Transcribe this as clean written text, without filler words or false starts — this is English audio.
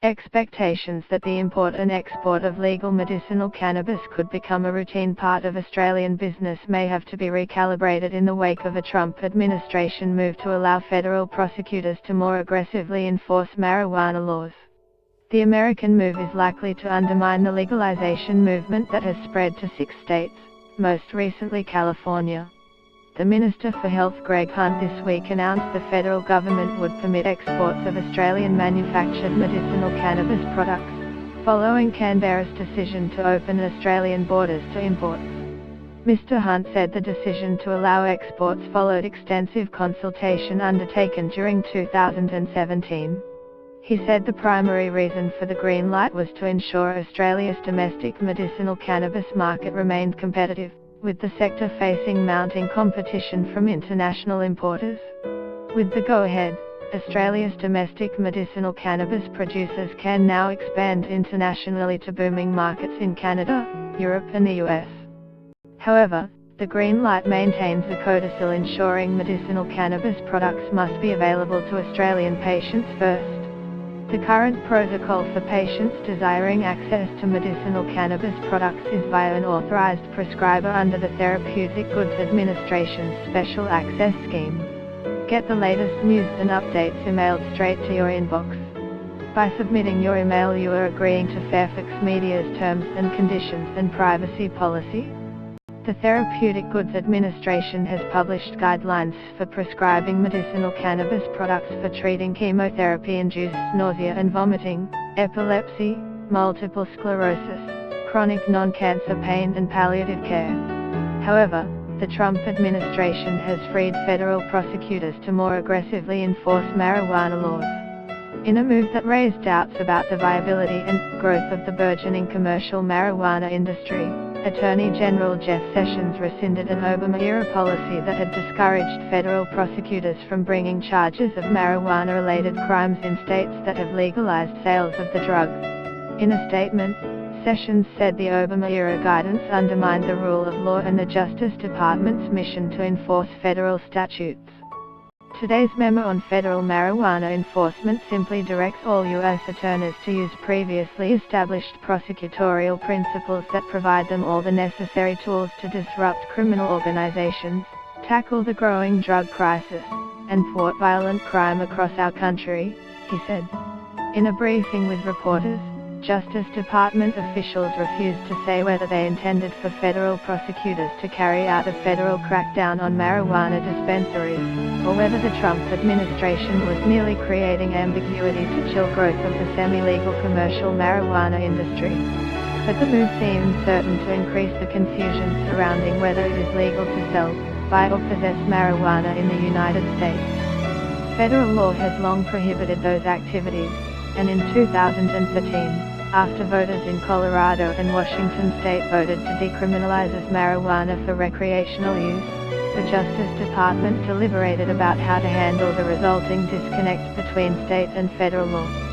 Expectations that the import and export of legal medicinal cannabis could become a routine part of Australian business may have to be recalibrated in the wake of a Trump administration move to allow federal prosecutors to more aggressively enforce marijuana laws. The American move is likely to undermine the legalization movement that has spread to 6 states, most recently California. The Minister for Health Greg Hunt this week announced the federal government would permit exports of Australian-manufactured medicinal cannabis products, following Canberra's decision to open Australian borders to imports. Mr. Hunt said the decision to allow exports followed extensive consultation undertaken during 2017. He said the primary reason for the green light was to ensure Australia's domestic medicinal cannabis market remained competitive, with the sector facing mounting competition from international importers. With the go-ahead, Australia's domestic medicinal cannabis producers can now expand internationally to booming markets in Canada, Europe and the US. However, the green light maintains a codicil ensuring medicinal cannabis products must be available to Australian patients first. The current protocol for patients desiring access to medicinal cannabis products is via an authorized prescriber under the Therapeutic Goods Administration's Special Access Scheme. Get the latest news and updates emailed straight to your inbox. By submitting your email, you are agreeing to Fairfax Media's terms and conditions and privacy policy. The Therapeutic Goods Administration has published guidelines for prescribing medicinal cannabis products for treating chemotherapy-induced nausea and vomiting, epilepsy, multiple sclerosis, chronic non-cancer pain and palliative care. However, the Trump administration has freed federal prosecutors to more aggressively enforce marijuana laws. In a move that raised doubts about the viability and growth of the burgeoning commercial marijuana industry, Attorney General Jeff Sessions rescinded an Obama-era policy that had discouraged federal prosecutors from bringing charges of marijuana-related crimes in states that have legalized sales of the drug. In a statement, Sessions said the Obama-era guidance undermined the rule of law and the Justice Department's mission to enforce federal statutes. Today's memo on federal marijuana enforcement simply directs all U.S. attorneys to use previously established prosecutorial principles that provide them all the necessary tools to disrupt criminal organizations, tackle the growing drug crisis, and thwart violent crime across our country, he said. In a briefing with reporters, Justice Department officials refused to say whether they intended for federal prosecutors to carry out a federal crackdown on marijuana dispensaries, or whether the Trump administration was merely creating ambiguity to chill growth of the semi-legal commercial marijuana industry. But the move seemed certain to increase the confusion surrounding whether it is legal to sell, buy or possess marijuana in the United States. Federal law has long prohibited those activities, and in 2013, after voters in Colorado and Washington state voted to decriminalize marijuana for recreational use, the Justice Department deliberated about how to handle the resulting disconnect between state and federal law.